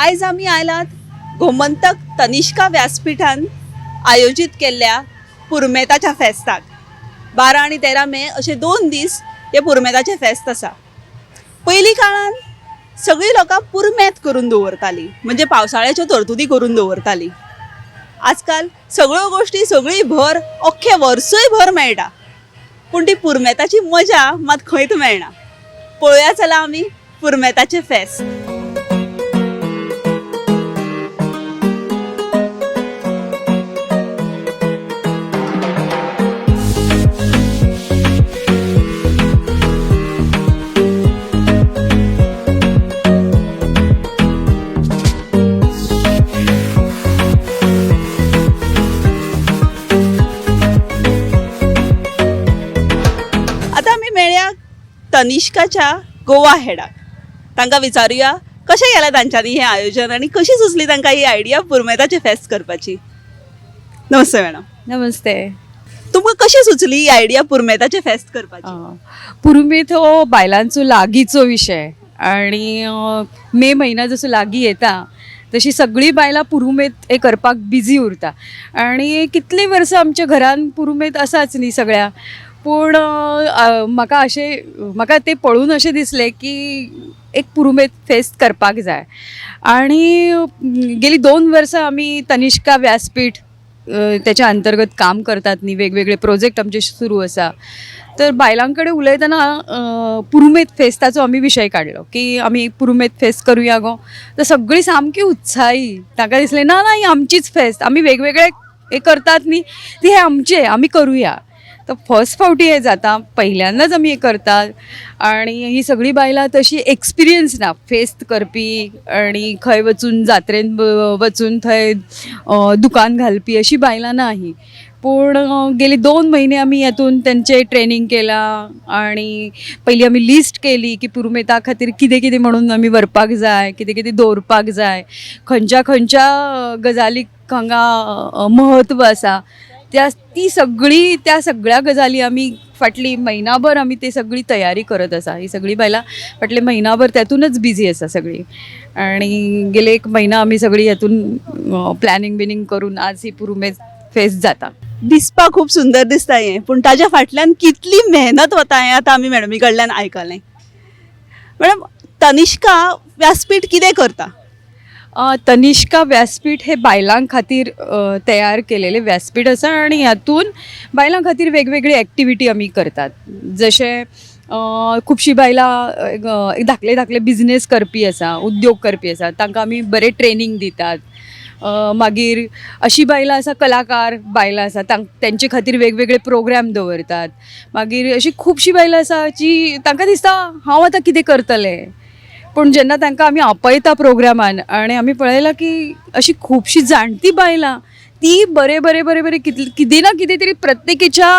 आयज आमी आयलात गोमंतक तनिष्का व्यासपीठान आयोजित केल्ल्या पुरमेताच्या फेस्ताक 12 आणि 13 मे असे 2 दीस हे पुरमेताचे फेस्त आसा। पयलीं काळान सगळीं लोकां पुरमेत करून दवरतालीं, म्हणजे पावसाळ्याच्यो तरतुदी करून दवरतालीं। आजकाल सगळ्यो गोष्टी सगळी भर अख्खे वर्सूय भर मेळटा, पूण ती पुरमेताची मजा मात खंयच मेळना। पळोवया चला आमी पुरमेताचे फेस्त। आता आमी मेळया तनिष्काच्या गोवा हेडाक, तांकां विचारुया कशें केलें तांच्यांनी हें आयोजन आनी कशी सुचली तांकां ही आयडिया पुरमेताचे फेस्त करपाची। नमस्ते मॅडम। नमस्ते। तुमकां कशी सुचली ही आयडिया पुरमेताचे फेस्त करपाची? पुरमेत हो बायलांचो लागींचो विशय आणि मे महिना जसो लागीं येता तशी सगळीं बायलां पुरुमेत हे करपाक बिजी उरता आणि कितलीं वर्सां आमच्या घरान पुरुमेत आसाच न्ही सगळ्या, पूण म्हाका ते पळोवन अशें दिसलें की एक पुरुमेत फेस्त करपाक जाय। आणि गेली 2 वर्सां आमी तनिष्का व्यासपीठ त्याच्या अंतर्गत काम करतात न्ही, वेगवेगळे प्रोजेक्ट आमचे सुरू आसा। तर बायलां कडेन उलयतना पुरुमेत फेस्ताचो आमी विशय काडलो की आमी पुरुमेत फेस्त करुया गो। तर सगळीं सामकी उत्साही, तांकां दिसलें ना ना ही आमचीच फेस्त, आमी वेगवेगळे हे करतात न्ही ती हे आमचे, आमी करुया। तर फर्स्ट फावटी हे जाता, पहिल्यांदाच आमी हे करतात आणि ही सगळीं बायलां तशी एक्सपिरियन्स ना फेस्त करपी आणि खंय वचून जात्रेन वचून थंय दुकान घालपी अशी बायलां ना ही। पूण गेली 2 महिने आमी हातून तेंचे ट्रेनिंग केला आणि पयलीं आमी लिस्ट केली की पुरुमेता खातीर कितें कितें म्हणून आमी व्हरपाक जाय, कितें कितें दवरपाक जाय, खंयच्या खंयच्या गजालीक हांगा महत्व आसा, त्या सगळ्या गजाली आमी फाटली महिनाभर आमी ते सगळी तयारी करत आसा। ही सगळी बायलां फाटले महिनाभर त्यातूनच बिजी आसा सगळी आणि गेले 1 महिना आमी सगळी हातून प्लॅनिंग बिनिंग करून आज ही पुरुमेत फेस्त जाता। दिसपाक खूप सुंदर दिसता हें, पूण ताज्या फाटल्यान कितली मेहनत वता हें आतां आमी मॅडमी कडल्यान आयकलें। मॅडम, तनिष्का व्यासपीठ कितें करता? तनिष्का व्यासपीठ हे बायलां खातीर तयार केलेले व्यासपीठ आसा आणि हातून बायलां खातीर वेगवेगळी एक्टिविटी आमी करतात। जशे खुबशीं बायलां धाकले बिझनेस करपी आसा, उद्योग करपी आसा, तांकां आमी बरें ट्रेनिंग दितात। मागीर अशी बायलां आसा, कलाकार बायलां आसा, तेंचे खातीर वेगवेगळे प्रोग्राम दवरतात। मागीर अशी खुबशीं बायलां आसा जी तांकां दिसता हांव आतां कितें करतलें, पूण जेन्ना तांकां आमी आपयता प्रोग्रामान आणि आमी पळयलां की अशी खुबशीं जाणटी बायलां ती बरे कितें ना कितें तरी प्रत्येकीच्या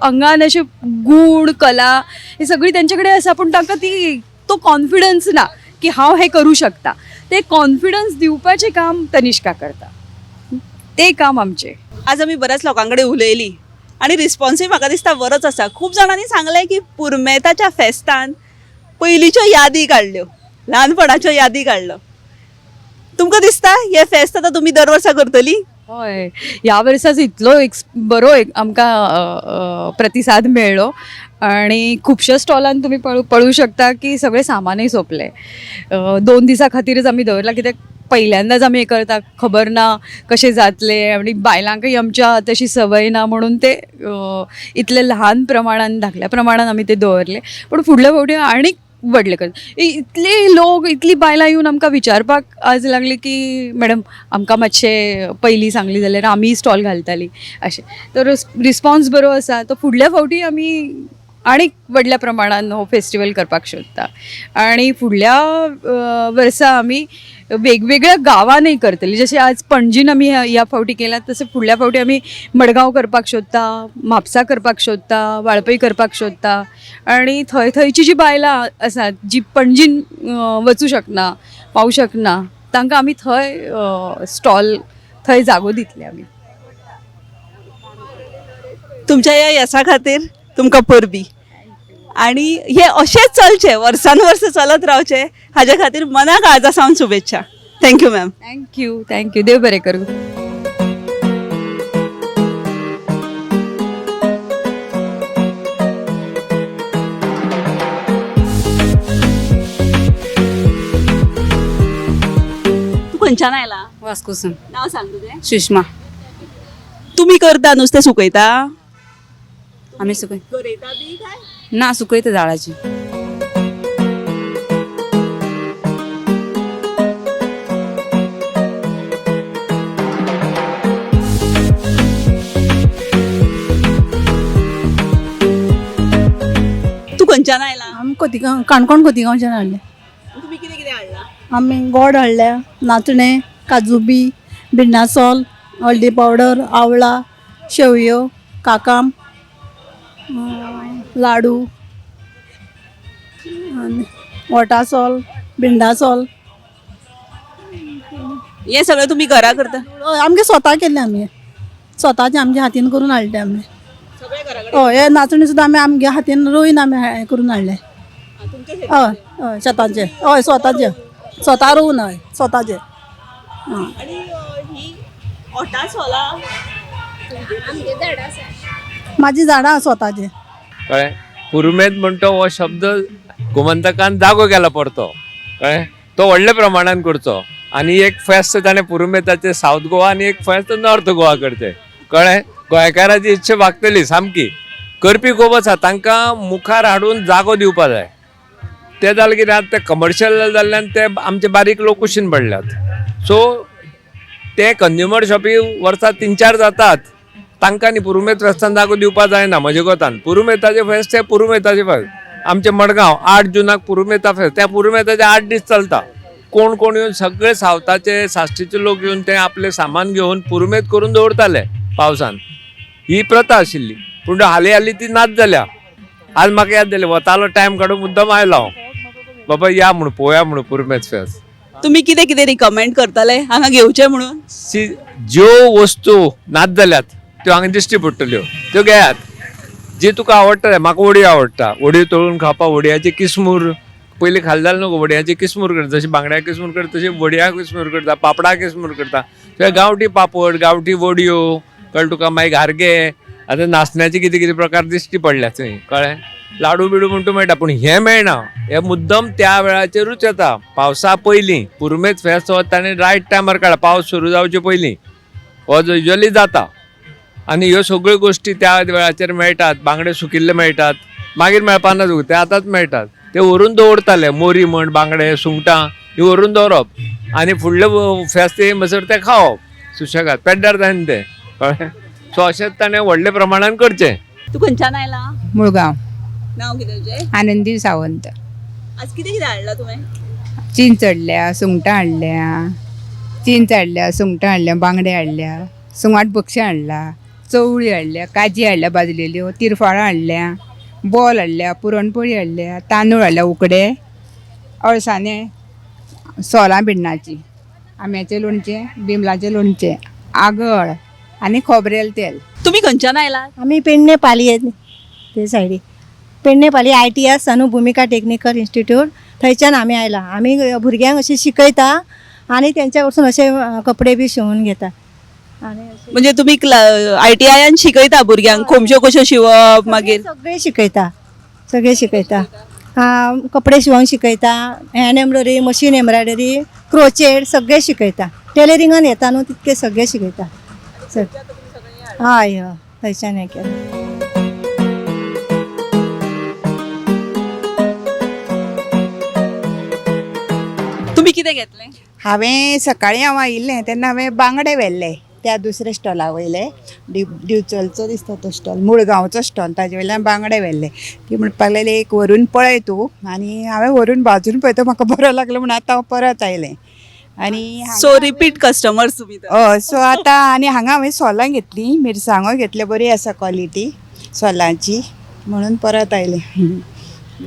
अंगान अशे गुण कला हे सगळी तेंचे कडेन आसा, पूण तांकां तो कॉन्फिडन्स ना की हांव हे करूं शकता। ते कॉन्फिडन्स दिवपाचें काम तनिष्का करता, ते काम आमचें। आज आमी बऱ्याच लोकांकडे उलयली आणि रिस्पॉन्सूय म्हाका दिसता बरोच आसा। खूब जाणांनी सांगलें की पुरमेताच्या फेस्तान पयलींच्यो यादी काडल्यो, ल्हानपणाच्यो यादी काडल्यो। तुमकां दिसता हे फेस्त आतां तुमी दर वर्सा करतली? हय, ह्या वर्साच इतलो बरो आमकां प्रतिसाद मेळ्ळो आणि खुबश्या स्टॉलान तुमी पळोवंक शकता की सगळे सामानय सोंपले। 2 दिसा खातीरच आमी दवरला, कित्याक पहिल्यांदाच आमी हे करता, खबर ना कशें जातले आणि बायलांकय आमच्या तशी संवय ना म्हणून ते इतले ल्हान प्रमाणान धाकल्या प्रमाणान आमी ते दवरले। पूण फुडल्या फावटी आनीक व्हडले करता। इतली बायलां येवन आमकां विचारपाक आज लागली की मॅडम आमकां मातशें पयलीं सांगली जाल्यार आमी स्टॉल घालतालीं अशें। तर रिस्पॉन्स बरो आसा, तो फुडल्या फावटी आमी आनीक व्हडल्या प्रमाणान हो फेस्टिवल करपाक सोदता आणि फुडल्या वर्सा आमी वेगवेगळ्या गांवांनय करतली। जशें आज पणजीन आमी ह्या फावटी केला, तशें फुडल्या फावटी आमी मडगांव करपाक सोदता, म्हापसा करपाक सोदता, वाळपय करपाक सोदता आणि थंयची जी बायलां आसात जी पणजीन वचूं शकना, पावूं शकना, तांकां आमी थंय स्टॉल थंय जागो दितले आमी। तुमच्या ह्या यशा खातीर तुमकां परबी। आणि हे असेच चलचे वर्सांवर्स चलत रावचे हाज्या खातीर मना काळजा सावन शुभेच्छा. Thank you ma'am. थँक्यू देव बरें करूं. तू खंयच्यान आयला? वास्कोसून. नाव सांग तुझें. सुषमा. तुम्ही करता नुस्तें सुकयता? आम्ही सुकय गरयता बी काय? ना सुकयता झाडाची. तू खंयच्यान आयला? आमी खोतिगांव काणकोण खोतिगांवच्यान हाडले. तुम्ही कितें कितें हाडला? आमी गोड हाडल्या, नाचणे, काजूबी, भिंडासोल, हळदी पावडर, आवळा, शेवयो, काकाम, लाडू, आनी वटासोल, भिंडासोल. हे सगळें तुम्ही घरा करता? आमगे स्वता केल्ले आमी स्वताचे आमच्या हातीन करून हाडले आमी. सगळे घरा कडेन? हय हे नाचणी सुद्दां आमी आमगे हातीन रोवन आमी हें करून हाडले. तुमच्या हय हय शेताचे हय स्वताचे स्वता रोवन हय स्वताचे. आणि ही ओटा सोला म्हाजी झाडां स्वताचे. कळ्ळें. पुरुमेत म्हणतो हो शब्द गोमंतकान जागो केला पडतो. कळ्ळें. तो व्हडल्या प्रमाणात करचो आणि एक फेस्त ताणें पुरुमेताचे साऊथ गोवा आणि एक फेस्त नॉर्थ गोवा करचे. कळ्ळें. गोंयकाराची इच्छा भागतली सामकी. करपी खूब आसा तांकां मुखार हाडून जागो दिवपा जाय. ते जालें कितें आतां ते कमर्शियल जाल्ल्यान ते आमचे बारीक लोक कुशीन पडल्यात. सो ते कंज्युमर शॉपी वर्सा 3-4 जातात. तांकां न्ही पुरुमेत फेस्तान जागो दिवपा जायना म्हजे कोतान. पुरुमेताचे फेस्त ते पुरुमेताचे फेस्त. आमचे मडगांव 8 जुनाक पुरुमेता फेस्त. त्या पुरुमेताचे 8 दीस चलता. कोण कोण येवन सगळे सावथाचे साश्टीचे लोक येवन ते आपले सामान घेवन पुरुमेत करून दवरताले पावसान. ही प्रथा आशिल्ली. पूण हालीं ती नाच जाल्या. आज म्हाका याद जालें वतालो टायम काडून मुद्दम आयलो हांव बाबा या म्हणून पळोवया म्हणून पुरुमेत फेस्त. तुम्ही कितें कितें रिकमेंड करतले हांगा घेवचे म्हणून? ज्यो वस्तू नाच जाल्यात त्यो हांगा दिश्टी पडटल्यो त्यो घेयात. जी तुका आवडटा. म्हाका वडी आवडटा. वडी तळून खावपा. वडयाची किसमूर पयलीं खाल्ले न्हू. वडयाची किसमूर करता जशी बांगड्या किसमूर करता तशी वडया किसमूर करता. पापडा किसमूर करता. ते गांवठी पापड गांवठी वडयो कळ्ळें तुका. मागीर घारगे आतां नाचण्याचे कितें कितें प्रकार दिश्टी पडल्या थंय. कळ्ळें. लाडू बिडू म्हणून मेळटा पूण हें मेळना. हे मुद्दम त्या वेळाचेरूच येता पावसा पयलीं. पुरुमेत फेस्त हो ताणें रायट टायमार काडला पावस सुरू जावचे पयलीं. हो युजली जाता आनी ह्यो सगळ्यो गोश्टी त्या वेळाचेर मेळटात. बांगडे सुकिल्ले मेळटात. मागीर मेळपाना ते आतांच मेळटात. ते व्हरून दवरताले. मोरी म्हण बांगडे सुंगटां ही व्हरून दवरप आनी फुडले फेस्त येय म्हणसर ते खावप सुशेगाद पेड्ड्यार जायना ते. कळ्ळें. सो अशेंच ताणें व्हडले प्रमाणान करचें. तू खंयच्यान आयला? मुळगांव. नाव कितें तुजें? आनंदी सावंत. आज कितें कितें हाडला तुवें? चिंच हाडल्या, सुंगटां हाडल्या, चिंच हाडल्या, सुंगटां हाडल्या, बांगडे हाडल्या, सुंगाट बक्षी हाडला, चवळी हाडल्या, काजी हाडल्या भाजलेल्यो, तिरफाळां हाडल्या, बॉल हाडल्या, पुरणपोळी हाडल्या, तांदूळ हाडल्या उकडे, अळसाणे, सोलां भिण्णाची, आम्याचें लोणचें, बिमलाचें लोणचें, आगळ आनी खोबरेल तेल. तुम्ही खंयच्यान आयला? आमी पेडणे पालये ते सायडी पेडणे पालये ITS सानू भुमिका टेक्निकल इन्स्टिट्यूट थंयच्यान आमी आयला. आमी भुरग्यांक अशें शिकयता आनी तेंच्या कडसून अशे कपडे बी शिवून घेता. आनी म्हणजे तुम्ही ITIन शिकयता भुरग्यांक खोमच्यो कश्यो शिवप मागीर? सगळे शिकयता. कपडे शिवंक शिकयता. Hand embroidery, machine embroidery, crochet सगळे शिकयता. टेलरिंगान येता न्हू तितके सगळे शिकयता. हय हय थंयच्यान हें केलें. तुम्ही कितें घेतलें? हांवें सकाळीं आयिल्लें तेन्ना हांवें बांगडे व्हेल्ले त्या दुसऱ्या स्टॉला वयले. दिवचलचो दिसता तो स्टॉल, मुळगांवचो स्टॉल. ताजे वयल्यान बांगडे व्हेल्ले. ती म्हणपाक लागली एक व्हरून पळय तूं. आनी हांवें व्हरून भाजून पळयता म्हाका बरो लागलो म्हणून आतां हांव परत आयलें. आनी सो रिपीट कस्टमर्स तुम्ही तर. हय. सो आतां आनी हांगा हांवें सोलां घेतलीं, मिरसांगो घेतले, बरी आसा क्वॉलिटी सोलांची म्हणून परत आयलें.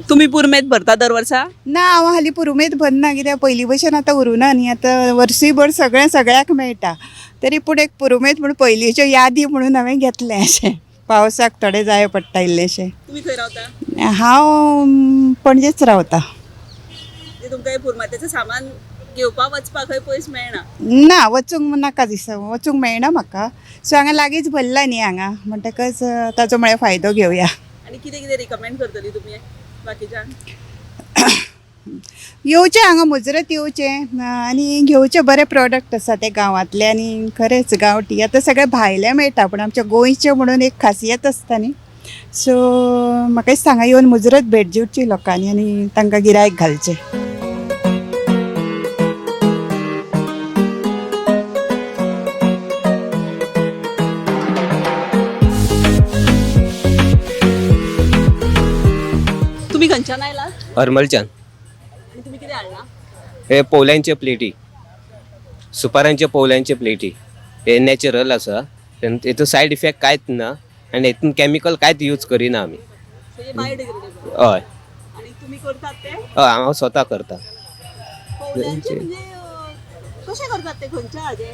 तुम्ही पुरमेत भरता दर वर्सा? ना हांव हालीं पुरुमेत भरना कित्याक पयलीं भशेन आतां उरूना न्ही. आतां वर्सयभर सगळ्याक मेळटा. तरी पूण एक पुरुमेत म्हणून पयलींच्यो यादी म्हणून हांवें घेतलें अशें पावसाक थोडे जाय पडटा इल्लेशे. तुम्ही खंय रावता? हांव पणजेच रावता. म्हणजे तुमकां हे पुरमात्याचें सामान घेवपाक वचपाक खंय पयस मेळना? ना वचूंक नाका दिसता, वचूंक मेळना म्हाका. सो हांगा लागींच भरला न्ही हांगा, म्हणटकच ताचो म्हळ्यार फायदो घेवया. आणि कितें कितें रिकमेंड करतली तुमी बाकीच्यांक? येवचें हांगा मुजरत येवचें आनी घेवचे बरे प्रॉडक्ट आसा ते गांवांतले आनी खरेंच गांवठी. आतां सगळे भायले मेळटा पूण आमचे गोंयचे म्हणून एक खासियत आसता न्ही. सो म्हाका दिसता हांगा येवन मुजरत भेट दिवची लोकांनी आनी तांकां गिरायक घालचें. तुम्ही खंयच्यान आयलात? हरमलच्यान. आणि तुम्ही कितें हाडला? हे पोवल्यांचे प्लेटी, सुपारांचे पोवल्यांचे प्लेटी. हे नॅचरल आसा, हेतून सायड इफेक्ट कांयच ना आनी हेतून केमिकल कांयच यूज करिना आमी. सो हे बायोडिग्रेडेबल. हय आणि तुम्ही करतात ते? हय हांव स्वता करता. पोवल्यांचे म्हणजे कशें करतात ते? खंयच्या हाजे?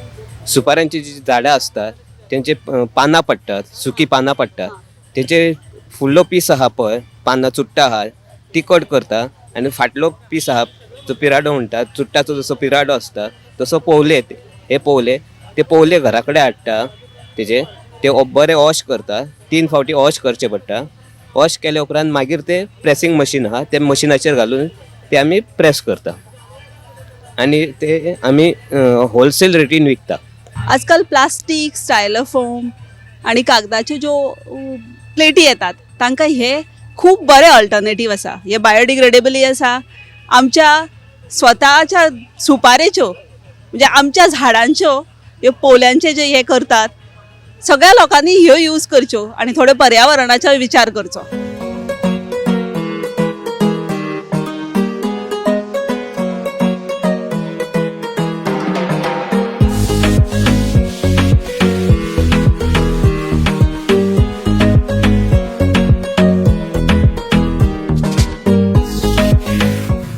सुपारांची जी झाडां असतात तेंचे पानां पडटात, सुकी पानां पडटात. तेंचे फुडलो पीस आहा पळय, पानां चुट्टा आहा ती कट करता आनी फाटलो पीस आहा जो पिराडो म्हणटात, चुट्टाचो जसो पिराडो आसता तसो पोवले ते पोवले घरा कडेन हाडटा. ते बरे वॉश करता, 3 फावटी वॉश करचे पडटा. वॉश केल्या उपरांत मागीर ते प्रेसींग मशीन आहा ते मशिनाचेर घालून ते आमी प्रेस करता आनी ते आमी होलसेल रेटीन विकता. आजकाल प्लास्टीक, स्टायलोफोम आणि कागदाच्यो ज्यो प्लेटी येतात तांकां हे खूप बरे अल्टरनेटीव आसा. हे बायोडिग्रेडेबलय आसा. आमच्या स्वताच्या सुपारेच्यो म्हणजे आमच्या झाडांच्यो ह्यो पोवल्यांचे जे हे करतात, सगळ्या लोकांनी ह्यो यूज करच्यो आणि थोडे पर्यावरणाचो विचार करचो.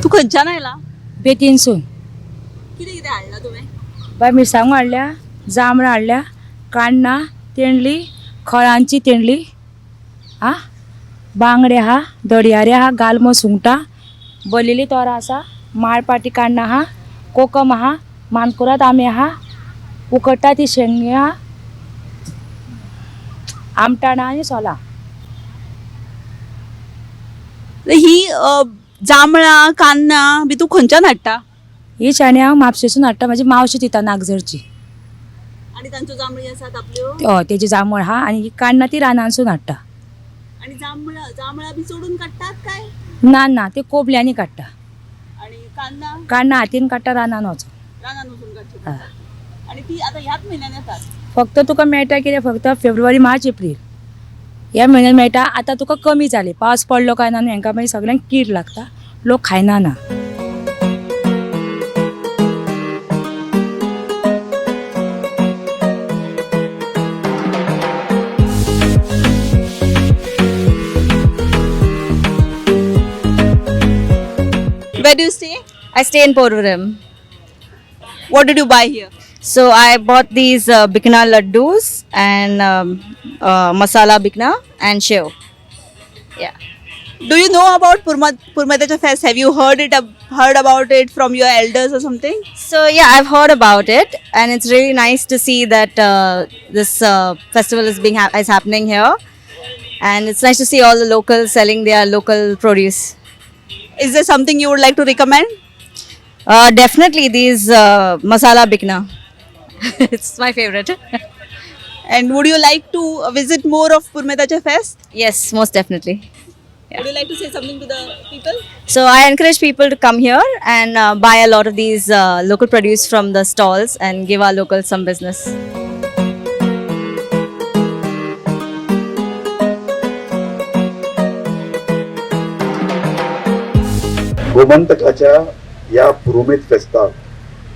तू खंयच्यान आयला? बेतीनसून. कितें कितें हाडला तुवें? बाय मिरसांगो हाडल्या, जांबळां हाडल्या, काण्णां, तेंडली, खळांची तेंडली, बांगडे आहा, दडयारे आहा, गालमो सुंगटां, बलिली तोरां आसा, माळपाटी काण्णां आहा, कोकम आहा, मानकुराद आंबे आहा, उकडटा ती शेंगे आहा, आमटाणा आनी सोलां. ही जांबळां, कान्नां बी तूं खंयच्यान हाडटा? ही शाणी हांव म्हापशेसून हाडटा, म्हाजी मावशी दिता नागजरची. आणि तांच्यो जांबळी आसात आपल्यो? हय तेजी जांबळ आहा आनी ही काण्णां ती रानांसून हाडटा. आणि जांबळां बी चोडून काडटात काय? ना ते कोबल्यांनी काडटा. आणि कान्नां काण्णां हातीन काडटा रानान वचून. रानान वचून काडचे. आणि ती आता ह्याच म्हयन्यान येतात? फक्त तुका मेळटा कितें फक्त फेब्रुवारी, मार्च, एप्रील ह्या म्हयन्यान मेळटा. आतां तुका कमी जाली, पावस पडलो काय ना हांकां मागीर सगळ्यांक कीड लागता, लोक खायना ना. Where do you stay? I stay in Porvorim. What did you buy here? So I bought these bikna laddus and masala bikna and shev. Yeah. Do you know about Purmatacha Fest? Have you heard about it from your elders or something? So yeah, I've heard about it, and it's really nice to see that this festival is happening here, and it's nice to see all the locals selling their local produce. Is there something you would like to recommend? Definitely these masala bikna. It's my favorite. And would you like to visit more of Purmatacha Fest? Yes, most definitely. Would you like to say something to the people? So I encourage people to come here and buy a lot of these local produce from the stalls and give our locals some business. गोमंतकाच्या या पुरुमेत फेस्ताक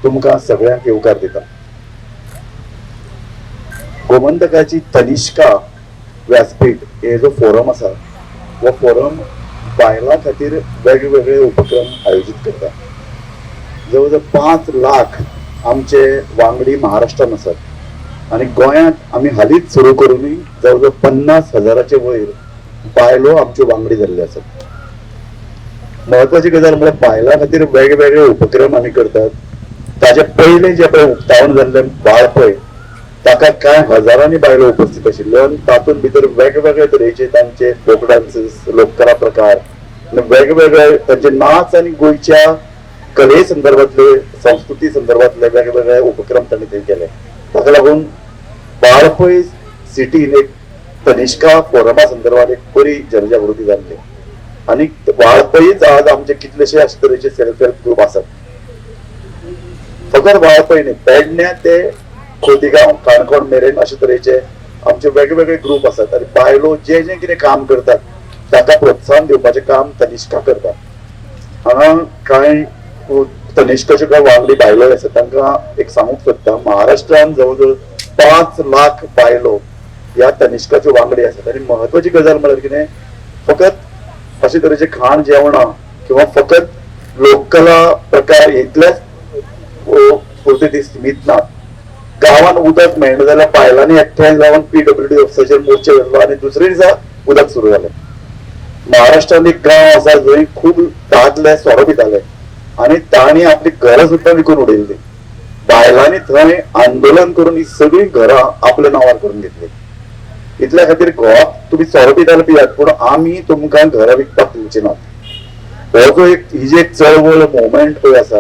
तुमकां सगळ्यांक येवकार दिता. गोमंतकाची तनिष्का व्यासपीठ हे जो forum आसा, हो फोरम बायलां खातीर वेगवेगळे उपक्रम आयोजीत करता. जवळ जवळ 5 लाख आमचे वांगडी महाराष्ट्रान आसात आणि गोंयांत आमी हालींच सुरू करूनय जवळ 50,000चे वयर बायलो आमच्यो वांगडी जाल्ले आसात. महत्वाची गजाल म्हळ्यार बायलां खातीर वेगवेगळे उपक्रम आमी करतात. ताचे पयले जे पळय उक्तावण जाल्लें बाळपय ताका कांय हजारांनी बायलो उपस्थित आशिल्ल्यो आनी तातूंत भितर वेगवेगळे तरेचे तांचे फोक डान्सीस, लोककला प्रकार, वेगवेगळे तांचे नाच आनी गोंयच्या कले संदर्भातले, संस्कृती संदर्भातले वेगवेगळे उपक्रम तांणी थंय केले. ताका लागून बाळपय सिटीन एक तनिष्का फोरमा संदर्भात एक बरी जनजागृती जाल्ली. आनी बाळपयीच आज आमचे कितलेशे अशे तरेचे सेल्फ हेल्प ग्रुप आसात. फकत बाळपय न्ही, पेडण्या ते खोतीगांव, काणकोण मेरेन अशे तरेचे आमचे वेगवेगळे ग्रुप आसात. आनी बायलो जे जे कितें काम करतात ताका प्रोत्साहन दिवपाचें काम तनिष्का करता. हांगा कांय तनिष्काच्यो कांय वांगडी बायलो आसात तांकां एक सांगूंक सोदता. महाराष्ट्रान जवळ जवळ 5 लाख बायलो ह्या तनिष्काच्यो वांगडी आसात. आनी महत्वाची गजाल म्हळ्यार कितें, फकत अशे तरेचे खाण जेवणां किंवा फकत लोककला प्रकार इतलेच पुरते ती सीमित नात. गांवांत उदक मेळना जाल्यार बायलांनी एकठांय जावन PWD ऑफिसाचेर मोर्चे घातलो आनी दुसरे दिसा उदक सुरू जालें. महाराष्ट्रांत एक गांव आसा जंय खूब दादले सोरो पिताले आनी तांणी आपली घरां सुद्दां विकून उडयल्ली. बायलांनी थंय आंदोलन करून ही सगळीं घरां आपल्या नांवार करून घेतली. इतल्या खातीर गोवाक तुमी सोरो पिताले पियात पूण आमी तुमकां घरां विकपाक दिवचे नात. हो जो एक ही जी एक चळवळ मुवमेंट पळय आसा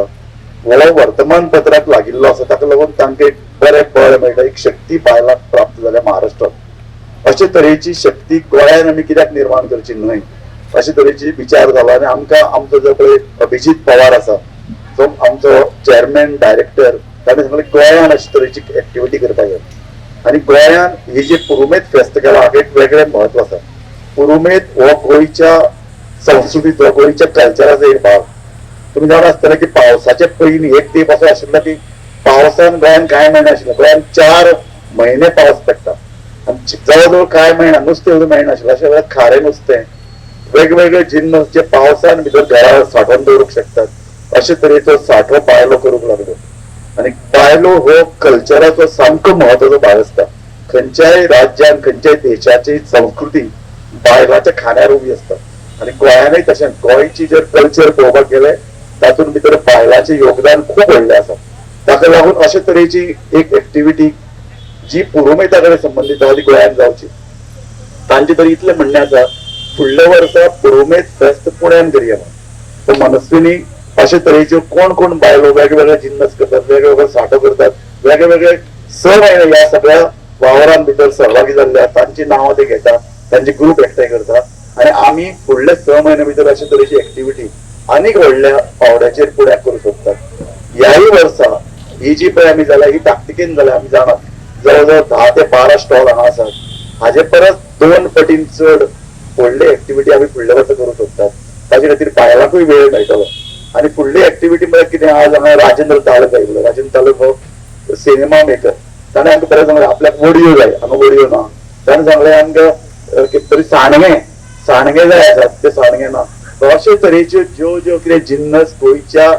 हो वर्तमानपत्राक लागिल्लो आसा. ताका लागून तांकां एक बरें बळ मेळटा, एक शक्ती बायलांक प्राप्त जाल्या महाराष्ट्रात. अशे तरेची शक्ती गोंयांत आमी कित्याक निर्माण करची न्हय अशे तरेची विचार जाला. आनी आमकां आमचो जो पळय अभिजीत पवार आसा जो आमचो चेअरमॅन डायरेक्टर ताणें सांगलें गोंयांत अशे तरेची एक्टिविटी करपाक जाय. आनी गोंयांत ही जी पुरुमेत फेस्त केला हाका एक वेगळें म्हत्व आसा. पुरुमेत हो गोंयच्या संस्कृतीचो, गोंयच्या कल्चराचो एक भाग. तुम्ही जाणा आसतले की पावसाचे पयलीं एक तेंप असो आशिल्लो की पावसान गोंयांत कांय मेळनाशिल्लें. गोंयांत 4 म्हयने पावस पडटा आनी जवळ जवळ कांय मेळना, नुस्तें सुद्दां मेळनाशिल्लें. अशे वेळार खारें नुस्तें, वेगवेगळे जिन्नस जे पावसान भितर घरां सांठोवन दवरूंक शकतात अशे तरेचो सांठो बायलो करूंक लागल्यो. आनी बायलो हो कल्चराचो सामको महत्वाचो भाग आसता. खंयच्याय राज्यान, खंयच्याय देशाची संस्कृती बायलांच्या खांद्यार उबी आसता. आनी गोंयानय तशेंच. गोंयची जर कल्चर पळोवपाक गेले तातूंत भितर बायलांचें योगदान खूब व्हडलें आसा. ताका लागून अशे तरेची एक एक्टिविटी जी पुरुमेता कडेन संबंदीत आसा ती गोंयांत जावची. तांचे तरी इतलें म्हणणें आसा फुडल्या वर्सा पुरुमेत फेस्त पुण्यान करया. तो मनस्विनी अशे तरेच्यो कोण कोण बायलो वेगवेगळे जिन्नस करतात, वेगवेगळे सांठो करतात, वेगवेगळे 6 म्हयने ह्या सगळ्या वावरां भितर सहभागी जाल्ल्या तांची नांवां ते घेता, तांचे ग्रुप एकठांय करता. आनी आमी फुडले 6 म्हयने भितर अशे तरेची एक्टिविटी आनीक व्हडल्या पावड्याचेर फुड्याक करूंक सोदतात. ह्याय वर्सा ही जी पळय आमी जाल्या ही ताकतिकेन जाल्या. आमी जाणात जवळ जवळ 10 ते 12 स्टॉल हांगा आसात. हाजे परस 2 पटीन चड व्हडली एक्टिविटी आमी फुडल्या वर्सा करूंक सोदतात. ताचे खातीर बायलांकूय वेळ मेळटलो. आनी फुडली एक्टिविटी म्हळ्यार कितें, आज हांगा राजेंद्र तालुक आयिल्लो. राजेंद्र तालुक हो सिनेमा मेकर. ताणें आमकां बरें सांगलें आपल्याक वडयो जाय. हांगा वडयो ना. ताणें सांगलें आमकां कितें तरी सांडगे जाय आसात, ते सांडगे ना. अशे तरेच्यो ज्यो ज्यो कितें जिन्नस गोंयच्या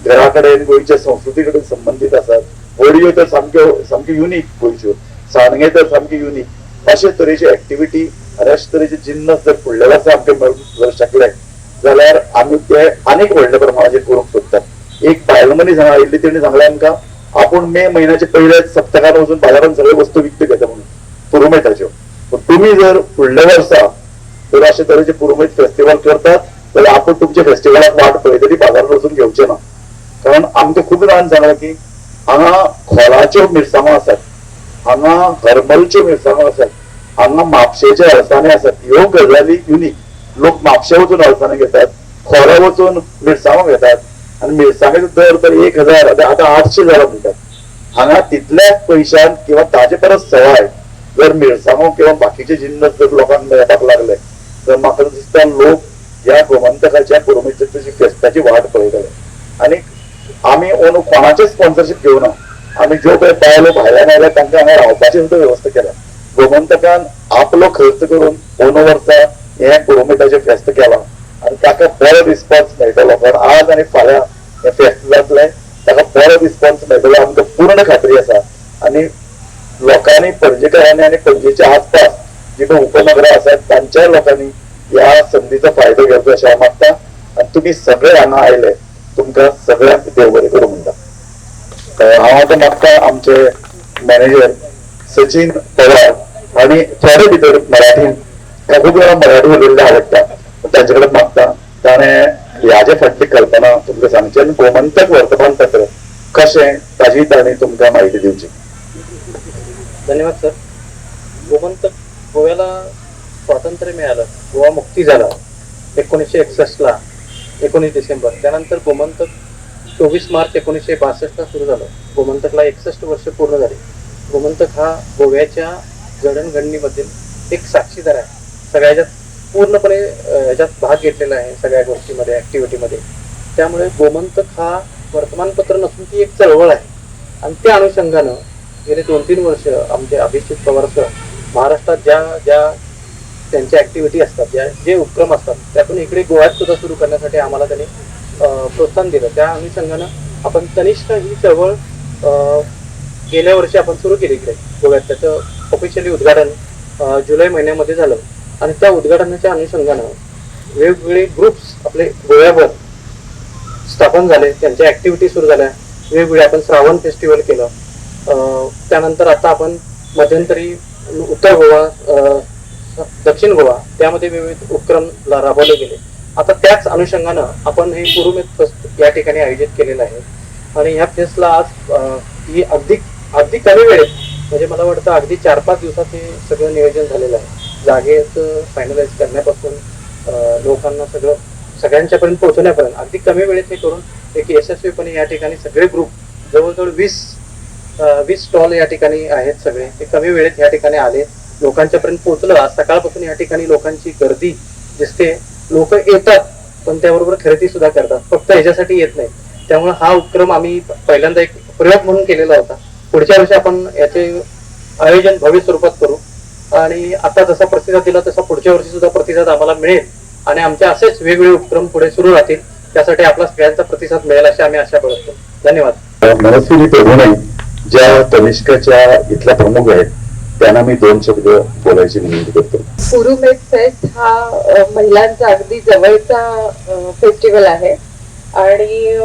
घरा कडेन, गोंयच्या संस्कृती कडेन संबंदीत आसात. वडयो तर सामक्यो युनीक गोंयच्यो, सांडगे तर सामके युनीक. अशे तरेच्यो एक्टिविटी आनी अशे तरेचे जिन्नस जर फुडल्या वर्सा आमकां मेळूंक जर शकले जाल्यार आमी ते आनीक व्हडल्या प्रमाणाचेर करूंक सोदतात. एक बायल मनीस हांगा आयिल्ली तेणी सांगलें आमकां आपूण मे म्हयन्याच्या पयल्या सप्तकान वचून बाजारांत सगळे वस्तू विकत्यो घेता म्हणून पुरुमेताच्यो. पूण तुमी जर फुडल्या वर्सा जर अशे तरेचे पुरुमेत फेस्टिवल करतात जाल्यार आपूण तुमच्या फेस्टिवलाक वाट पळयतली बाजारांत वचून घेवचें ना. कारण आमकां खूब जाणांनी सांगलां की हांगा खोलाच्यो मिरसांगो आसात, हांगा हरमलच्यो मिरसांगो आसात, हांगा म्हापशेचे अळसाणे आसात. ह्यो गजाली युनीक. लोक म्हापशे वचून अळसाणे घेतात, खोरे वचून मिरसांगो घेतात आनी मिरसांगेचो दर तर 1000 आतां 800 जाला म्हणटात. हांगा तितल्याच पयशांत किंवा ताजे परस सवाय जर मिरसांगो किंवा बाकीचे जिन्नस जर लोकांक मेळपाक लागले तर म्हाका दिसता लोक ह्या गोमंतकाच्या पुरुमेताची फेस्ताची वाट पळयतले. आनी आमी अंदू कोणाचें स्पॉन्सरशीप घेवना. आमी ज्यो पळय बायलो भायल्यान आयल्या तांकां हांगा रावपाची सुद्दां वेवस्था केल्या. गोमंतकान आपलो खर्च करून अंदू वर्सा हे पुरुमेताचें फेस्त केलां आनी ताका बरो रिस्पॉन्स मेळटलो. कारण आज आनी फाल्यां हे फेस्त जातलें, ताका बरो रिस्पॉन्स मेळटलो आमकां पूर्ण खात्री आसा. आनी लोकांनी पणजेकरांनी आणि पणजेच्या आसपास जी पण उपनगरां आसात तांच्या लोकांनी या संधीचो फायदो घेवचो अशें हांव मागता आनी तुमी सगळे हांगा आयले तुमकां सगळ्यांक देव बरें करूं म्हणटा हांव आतां मागता आमचे मॅनेजर सचिन पवार आणि थोडे भितर मराठीन खूब वेळा मराठी उलयल्ले आवडटा तांचे कडेन मागता ताणें ह्या फाटली कल्पना तुमकां सांगची आनी गोमंतक वर्तमानपत्र कशें ताजी ताणें तुमकां म्हायती दिवची. धन्यवाद सर. गोमंतक गोव्याला स्वातंत्र्य मिळालं, गोवा मुक्ती झाला 1961ला 19 डिसेंबर. त्यानंतर गोमंतक 24 मार्च 1962ला सुरू झालं. गोमंतकला 61 वर्ष पूर्ण झाली. गोमंतक हा गोव्याच्या जडणघडणीमधील एक साक्षीदार आहे. सगळ्याच्यात पूर्णपणे ह्याच्यात भाग घेतलेला आहे सगळ्या गोष्टीमध्ये, ॲक्टिव्हिटीमध्ये. त्यामुळे गोमंतक हा वर्तमानपत्र नसून ती एक चळवळ आहे. आणि त्या अनुषंगानं गेले 2-3 वर्ष आमचे अभिजित पवार सर महाराष्ट्रात ज्या त्यांच्या ॲक्टिव्हिटी असतात, जे उपक्रम असतात त्यातून इकडे गोव्यात सुद्धा सुरू करण्यासाठी आम्हाला त्यांनी प्रोत्साहन दिलं. त्या अनुषंगानं आपण तनिष्का ही चळवळ गेल्या वर्षी आपण सुरू केली इकडे गोव्यात. त्याचं ऑफिशियली उद्घाटन जुलै महिन्यामध्ये झालं. आणि त्या उद्घाटनाच्या अनुषंगानं वेगवेगळे ग्रुप्स आपले गोव्यावर स्थापन झाले, त्यांच्या ॲक्टिव्हिटी सुरू झाल्या. वेगवेगळे आपण श्रावण फेस्टिवल केलं. त्यानंतर आता आपण मध्यंतरी उत्तर गोवा, दक्षिण गोवा त्यामध्ये विविध उपक्रम राबवले गेले. आता त्याच अनुषंगानं आपण हे पुरुमेत फेस्ट या ठिकाणी आयोजित केलेलं आहे. आणि ह्या फेस्टला आज ही अगदी कमी वेळेत, म्हणजे मला वाटतं अगदी 4-5 दिवसात हे सगळं नियोजन झालेलं आहे. जागेचं फायनलाइज करण्यापासून लोकांना सगळ्यांच्यापर्यंत पोहोचवण्यापर्यंत अगदी कमी वेळेत हे करून एक यशस्वीपणे या ठिकाणी सगळे ग्रुप जवळजवळ 20 स्टॉल या ठिकाणी आहेत. सगळे ते कमी वेळेत या ठिकाणी आले, लोकांच्या पर्यंत पोहोचलं. आज सकाळपासून या ठिकाणी लोकांची गर्दी दिसते. लोक येतात पण त्याबरोबर खरेदी सुद्धा करतात, फक्त ह्याच्यासाठी येत नाही. त्यामुळे हा उपक्रम आम्ही पहिल्यांदा एक प्रयोग म्हणून केलेला होता. पुढच्या वर्षी आपण याचे आयोजन भव्य स्वरूपात करू. आणि आता जसा प्रतिसाद दिला तसा पुढच्या वर्षी सुद्धा प्रतिसाद आम्हाला मिळेल आणि आमचे असेच वेगवेगळे उपक्रम पुढे सुरू राहतील. त्यासाठी आपला सगळ्यांचा प्रतिसाद मिळेल अशी आम्ही आशा बाळगतो. धन्यवाद. मनस्विनी प्रभूने ज्या तनिष्काच्या इथल्या प्रमुख आहेत त्यांना मी 2 शब्द बोलायची विनंती करतो. पुरुमेत फेस्ट हा महिलांचा अगदी जवळचा फेस्टिवल आहे. आणि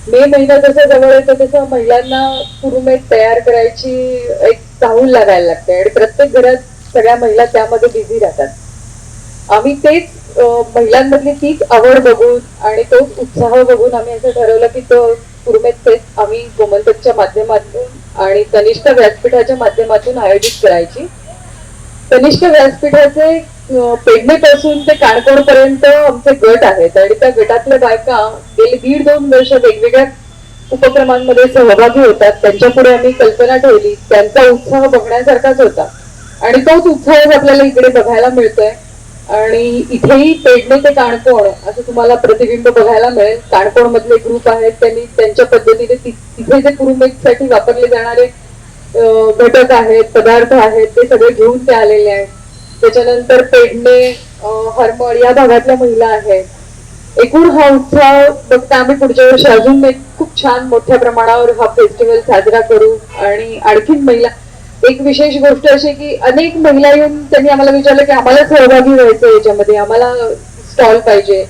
मे महिना जसा जवळ येतो तसं महिलांना पुरुमेत तयार करायची एक चाहूल लागायला लागते आणि प्रत्येक घरात सगळ्या महिला त्यामध्ये बिझी राहतात. आम्ही तेच महिलांमधली तीच आवड बघून आणि तोच उत्साह बघून आम्ही असं ठरवलं की तो पुरुमेत फेस्ट आम्ही गोमंतकच्या माध्यमातून आणि तनिष्का व्यासपीठाच्या माध्यमातून आयोजित करायची. तनिष्का व्यासपीठाचे पेडणेपासून ते काणकोण पर्यंत आमचे गट आहेत आणि त्या गटातल्या बायका गेली 1.5-2 वर्ष वेगवेगळ्या उपक्रमांमध्ये सहभागी होतात. त्यांच्या पुढे आम्ही कल्पना ठेवली, त्यांचा उत्साह बघण्यासारखाच होता आणि तोच उत्साह आपल्याला इकडे बघायला मिळतोय. आणि इथेही पेडणे ते काणकोण असं तुम्हाला प्रतिबिंब बघायला मिळेल. काणकोण मधले ग्रुप आहेत, त्यांनी त्यांच्या पद्धतीने तिथे जे पुरुमेसाठी वापरले जाणारे घटक आहेत, पदार्थ आहेत, ते सगळे घेऊन ते आलेले आहेत. त्याच्यानंतर पेडणे, हरमळ या भागातल्या महिला आहेत. एकूण हा उत्साह बघता आम्ही पुढच्या वर्षी अजून एक खूप छान मोठ्या प्रमाणावर हा फेस्टिवल साजरा करू. आणि आणखीन महिला, एक विशेष गोष्ट अशी की अनेक महिला येऊन त्यांनी आम्हाला विचारलं की आम्हाला सहभागी व्हायचं याच्यामध्ये, आम्हाला स्टॉल पाहिजे.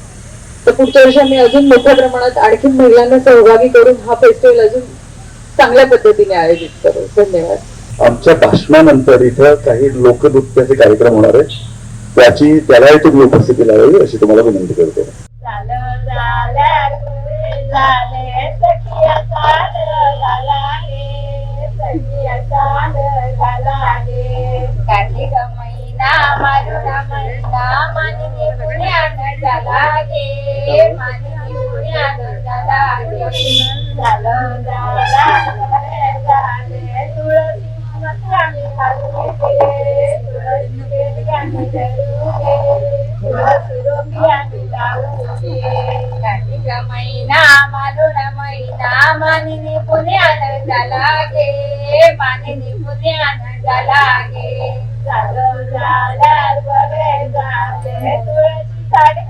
तर पुढच्या वर्षी आम्ही अजून मोठ्या प्रमाणात आणखीन महिलांना सहभागी करून हा फेस्टिवल अजून चांगल्या पद्धतीने आयोजित करू. धन्यवाद. आमच्या भाषणानंतर इथं काही लोकनृत्याचे कार्यक्रम होणार आहेत, त्यालाही तुम्ही उपस्थिती लावावी अशी तुम्हाला विनंती करतो. कार्तिक महिना मारुना महिना मानिनी पुण्यानं झाला गे, मानिनी पुण्यानं झाला गे. झालं झाले तुळशी मस्तानी घालून गे, तुळशी बेलग्याने धरू गे, तुळशी रोपियाने लावू गे. कार्तिक महिना मारुना महिना मानिनी पुण्यानं झाला गे, मानिनी पुण्यानं झाला गे. झालं झाल्यावर बरे झाले तुळशी साडी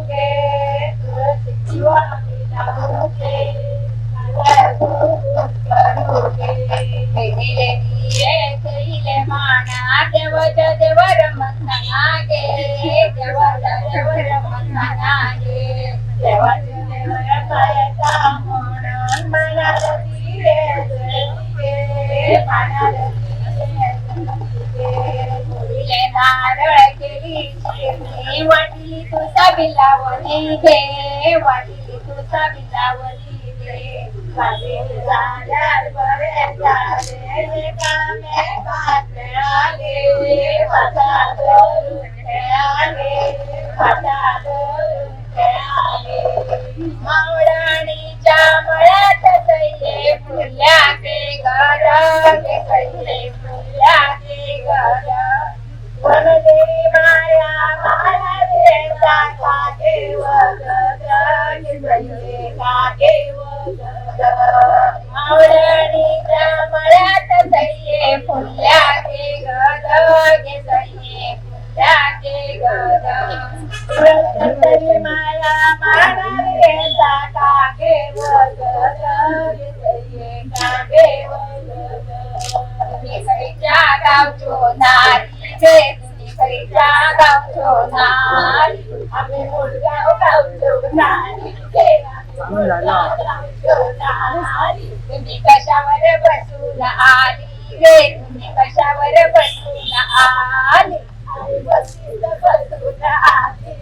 गे, तुळशी किंवा वाटिली शिरली वाटिली तुझा बिलावली घे वाटिली तुझा बिलावली घे वाटिली झाल्यावर बरे झाले कामे पातळाले पाता धरून खेळाले पाता धरून खेळाले मावळणीच्या मळ्यात सैये फुल्या के गरा के सैये फुल्या के गरा वनदे माया माया देता कागे वगदा के सैये कागे वगदा मावळणीच्या मळ्यात सैये फुल्या के गदा के सैये फुल्या के गदा तरी माया मानवेचा कागे वगद कागे वगद तुम्ही खरीच्या गावचो नारी गे तुम्ही खरीच्या गावचो नारी आम्ही मुलगाव गावचो नारी गे गावचो नारी तुम्ही कशावर बसून आली गे तुम्ही कशावर बसून आली आम्ही बसून आली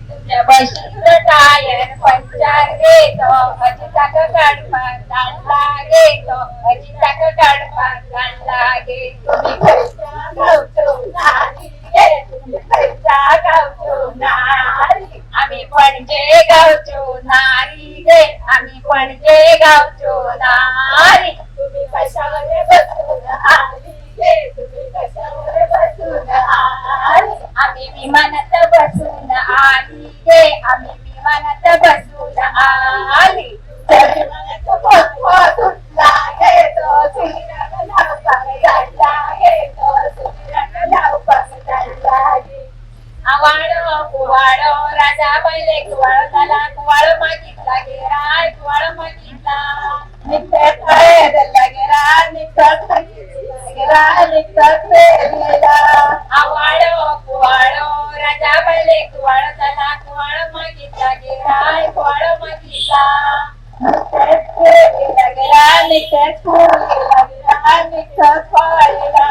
तुमच्या बशीचं टायर पंचार घेतो अजिताक काढपा काढला घेतो अजिताक काढपा काढला घे तुम्ही खर्चा गावचो नारी घे तुम्ही खर्चा गावचो नारी आम्ही पणजे गावचो नारी घे आम्ही पणजे गावचो नारी तुम्ही कशावर बसून आली घे तुम्ही कशावर बसून आली आम्ही विमानात बसून आली गे आम्ही विमानात बसून आली विमानात बसून घेतो सुनीराला धावपाक घातला घेतो सुनीराला धावपाक घातला गे आवाळो कुवाळो राजा पहिले कुवाळो झाला कुवाळो मागितला गेला कुवाळो मागितला निघत धरला गेला निघत गेला निघत फेरलेला आवाळो कुवाळो राजा पहिले कुवाळो झाला कुवाळो मागितला गेला कुवाळो मागितला निघत गेला निघत गेला निघत पळला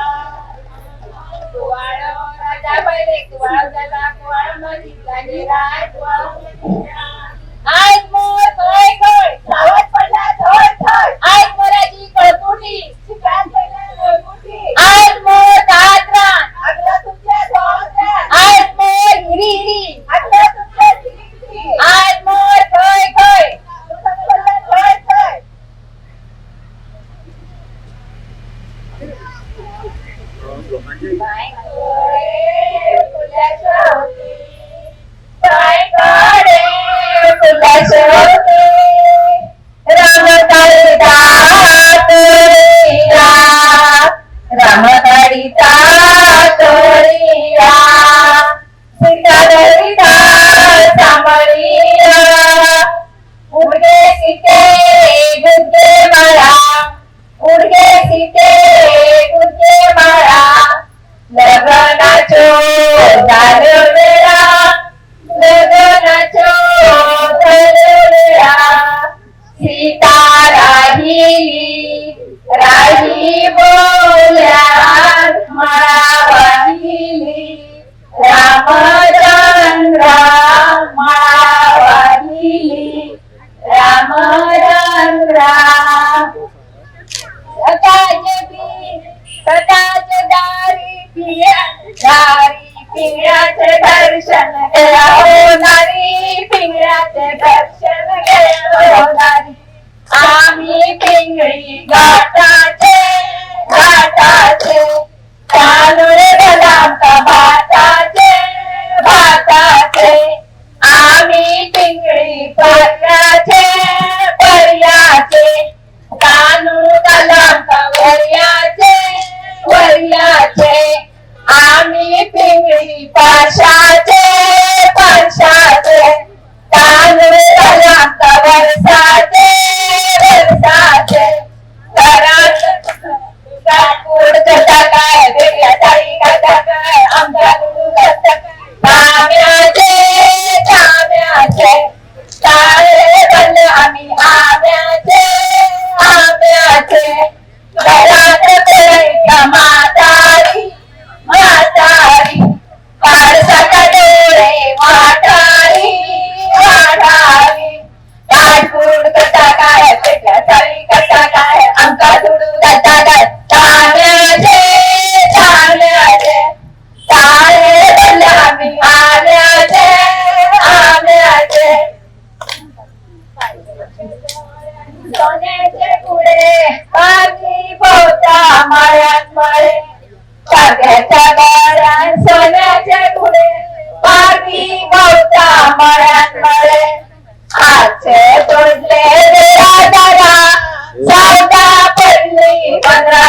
कुवाळो राजा पहिले कुवाळो झाला कुवाळो मागितला गेला कुवाळो मागितला आज मोर गय गय सावत पडला थोड थोड आज मोराची कळपुटी शिकात पडला कळपुटी आज मोर दादरान आगला तुमच्या दादरान आज मोर हिरी हिरी आगला तुमच्या हिरी हिरी आज मोर गय गय सावत पडला थोड थोड बाय कडे फुलाच्या होती बाय कडे फुलाच्या होती रामकाळीचा तोरिया रामकाळीचा तोरिया सीतादरीचा सांभळिया उडगे सीते गुडगे माळा उडगे सीते गुडगे माळा लग्नाचो झालो वेळा लग्नाचो झालो वेळा सीता राहिली राही बोल्या माळा वाहिली रामचंद्र माळा वाहिली रामचंद्र सदाच दारी पिंगळ्याचे दर्शन घ्या होणारी पिंगळ्याचे दर्शन घ्या होणारी आम्ही पिंगळी घाटाचे तांदूळ गलामका भाताचे आम्ही पिंगळी पर्याचे तांदूळ गलामका वर्याचे आम्ही पिंगळी पाशाचे तांदूळ गलामका वर्षाचे घरात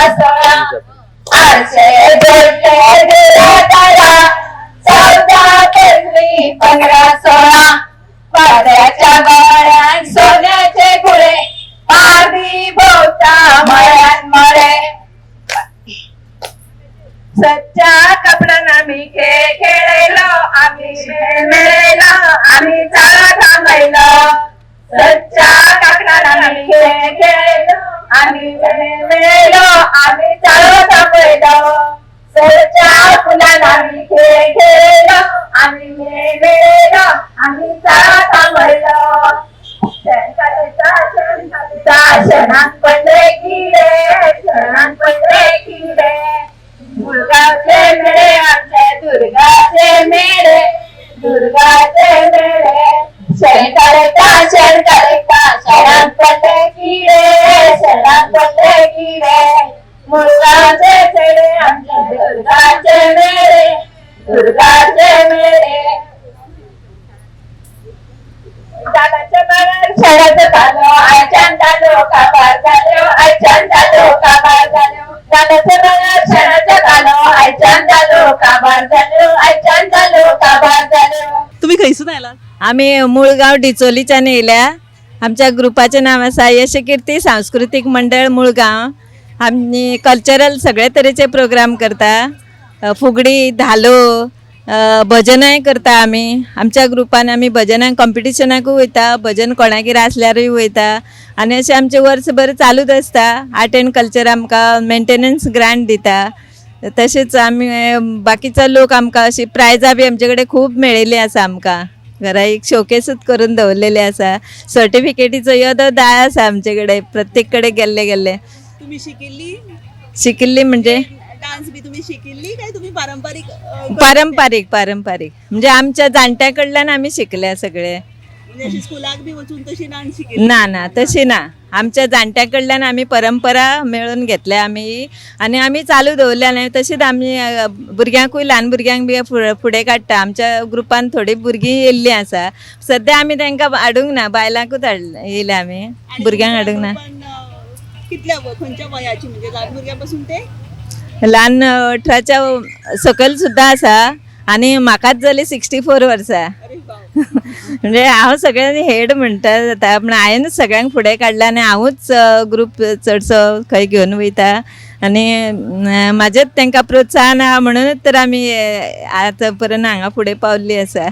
16 आरसे जोडले दुरादारा 14 फेब्रुवारी 15 16 पादऱ्याच्या गळ्यात सोन्याचे गुळे पारधी भोवता मळ्यात मळे सच्चा कपड्यान आम्ही खेळ खेळलो आम्ही मिळलो आम्ही चाला थांबलो सच्चा कपड्यान आम्ही खेळ खेळलो आम्ही मिळलो आम्ही चाला थांबलो सच्चा फुलान आम्ही खेळ खेळलो आम्ही मिळलो आम्ही चाला थांबलो क्षणात पडले किडे क्षणात पडले किडे मुलगाचे मेळे आमचे दुर्गाचे मेळे दुर्गाचे मेळे शरण करता शरण पडले किडे शरण पडले किडे मुलगाचे मेळे आमचे दुर्गाचे मेळे दुर्गाचे मेळे दादाच्या मनात शरद झालो आयच्यान झालो काबार झालो आयच्यान झालो काबार झालो दादाच्या मनात शरद झालो आयच्यान झालो काबार झालो आयच्यान झालो काबार झालो. तुम्ही खैसून आयलात? आम्ही मुळगाव डिचोलीच्यान येयल्या. आमच्या ग्रुपाचें नांव आसा यशकीर्ती सांस्कृतिक मंडळ मुळगांव. आमी कल्चरल सगळे तरेचे प्रोग्राम करता फुगडी धालो भजनाय करता आमी. आमच्या ग्रुपान आमी भजनाक कॉम्पिटिशनाकूय वयता भजन कोणागेर आसल्यारूय वयता आनी अशें आमचें वर्सभर चालूच आसता. आर्ट एंड कल्चर आमकां मेंटेनन्स ग्रांट दिता. तशेंच आमी बाकीचो लोक आमकां अशी प्रायजां बी आमचे कडेन खूब मेळिल्ली आसा. आमकां घरा एक शोकेसूच करून दवरलेले आसा. सर्टिफिकेटीचो योदो दाळ आसा आमचे कडेन प्रत्येक कडेन गेल्ले तुम्ही शिकिल्ली म्हणजे डान्स बी तुम्ही शिकिल्ली काय तुम्ही पारंपरिक पारंपरिक म्हणजे आमच्या जाणट्या कडल्यान आमी शिकल्या सगळे. म्हणजे अशी स्कुलाक बी वचून तशी डान्स शिकिल्ली? ना तशी ना. आमच्या जाणट्या कडल्यान आमी परंपरा मेळून घेतल्या आमी आनी आमी चालू दवरल्या न्हय. तशीच आमी भुरग्यांकूय ल्हान भुरग्यांक बी फुडें काडटा. आमच्या ग्रुपान थोडी भुरगीं येयल्लीं आसा. सद्या आमी तांकां हाडूंक ना बायलांकूच येयल्या आमी भुरग्यांक हाडूंक ना. कितल्या खंयच्या वयाची म्हणजे ल्हान भुरग्यां ते ल्हान 18च्या सकयल सुद्दां आसा आनी म्हाकाच जाली 64 वर्सां. म्हणजे हांव सगळ्यांनी हेड म्हणटा जाता पूण हांवेंच सगळ्यांक फुडें काडला आनी हांवूच ग्रूप चडसो खंय घेवन वयता आनी म्हाजेच तांकां प्रोत्साहन आहा म्हणूनच तर आमी आतां पर्यंत हांगा फुडें पावल्ली आसा.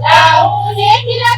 जाऊ दे तिला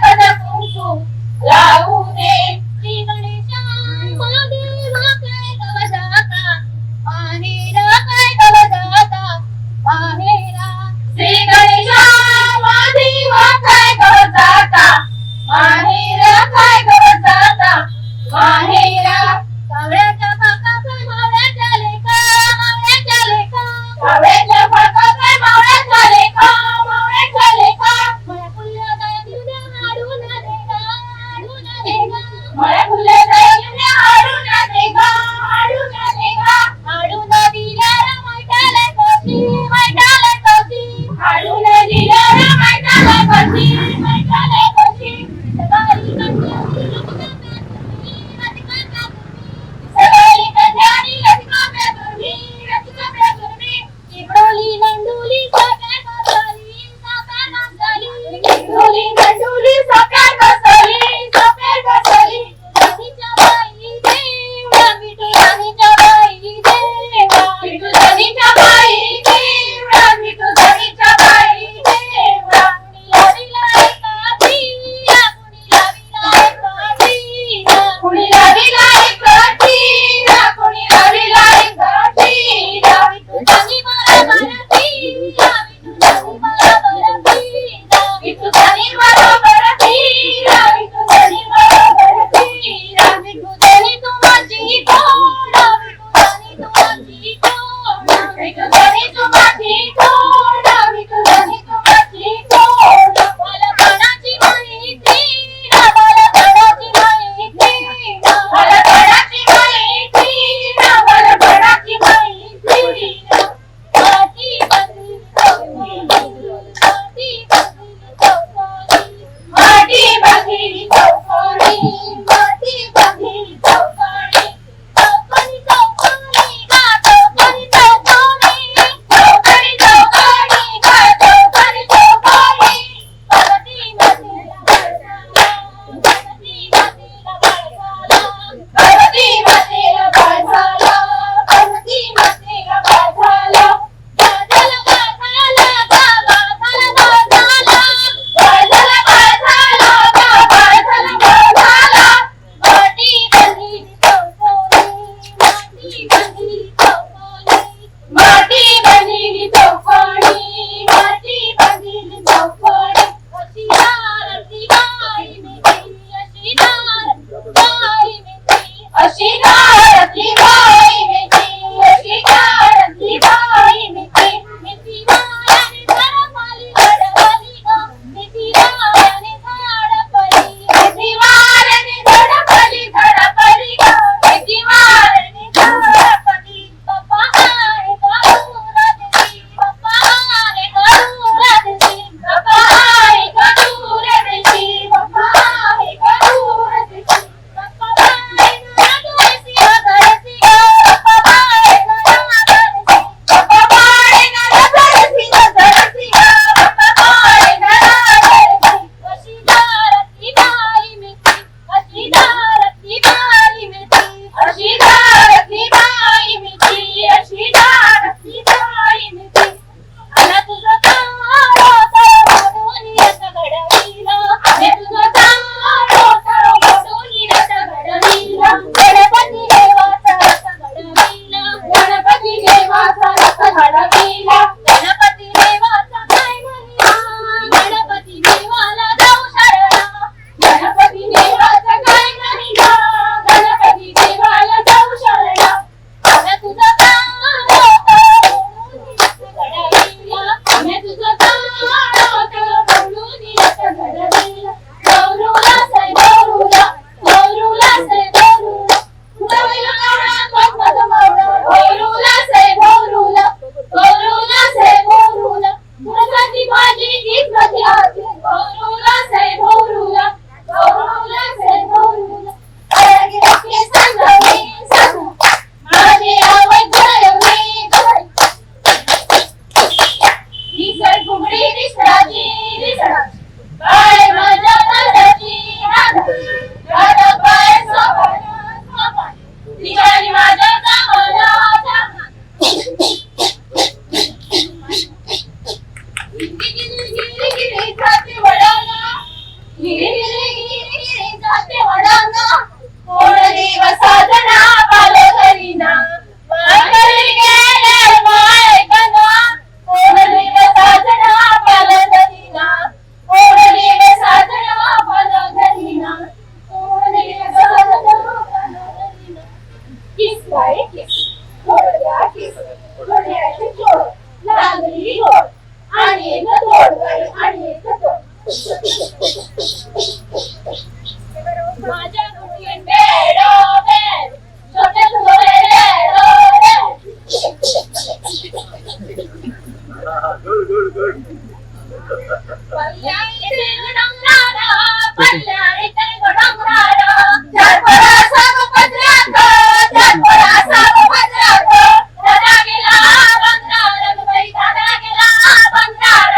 मी तुझी तोड मी तुझी तोड मला कणाची माहिती मला कणाची माहिती मला कणाची माहिती मला कणाची माहिती माती बंदी माती बंदी चौकोनी माती बंदी चौकोनी चौकोनी चौकोनी गा चौकोनी चौकोनी चौकोनी चौकोनी गा चौकोनी चौकोनी भगती मातेला भगती मातेला बाळाला भगती मातेला बाळाला गाजाला गाजाला गाजाला गाजाला गाजाला गाजाला गाजाला गाजाला माती बंदी चौकोनी माती बंदी चौकोनी माती बंदी चौकोनी माती बंदी चौकोनी अशी आरती बाई मिठी अशी आरती बाई मिठी अशी आरती बाई मिठी अशी आरती बाई मिठी मिठी बायाने झाडाखाली झाडाखाली ग मिठी बायाने झाडाखाली मिठी बायाने झाडाखाली झाडाखाली ग मिठी बायाने झाडाखाली पप्पा आहे गरुडा देवी पप्पा आहे गरुडा देवी पप्पा आहे गरुडा देवी पप्पा आहे गरुडा देवी पप्पा आहे गरुडा देवी पप्पा आहे गरुडा देवी पप्पा आहे गरुडा देवी पप्पा आहे गरुडा देवी अशी दारती बाई मिठी अशी दारती बाई मिठी अशी दारती बाई मिठी अशी दारती बाई मिठी आला तुझं काम मोडून येत घडवीला आले तुझं काम मोडून येत घडवीला गणपती देवाचा रथ घडवीला गणपती देवाचा रथ घडवीला गणपती देवाचा काय महिमा गणपती देवाला जाऊ शरणा गणपती देवाचा काय महिमा गणपती देवाला जाऊ शरणा आला तुझं काम मोडून येत घडवीला आले तुझं काम मोडून येत घडवीला गौरूला से गौरूला गौरूला से गौरूला गौरूला गौरूला से गौरूला गौरूला से गौरूला गुणपती माझी गीत मध्ये गौरूला से गौरूला गौरूला से गौरूला अरे के संग मी संग माझी आवड गळवली निसर्ग घुगडी निसराची निसराची काय माझ्या दादाची राधा राधा पाय सोपाना सोपाना निघाली माझ्या कामाला गिरी जाते वडाला गिरी जाते वडाला कोण देव साधना पालो घरीना माघारी गेले माय कना कोण देव साधना पालो घरीना कोण देव साधना पालो घरीना कोण देव साधना पालो घरीना किस बाय किस थोड्या किस थोड्याची जोड लागली गोड आणि एक तोड बाई आणि एक तोड माझ्या गुडघे बेडो बेड छोटे थोडे बेडो बेड पल्ल्या इथे डोंगराला पल्ल्या इथे डोंगराला झाडपडा साग पत्र्यात झाडपडा साग पत्र्यात दादा गेला बंधार बाई दादा गेला बंधार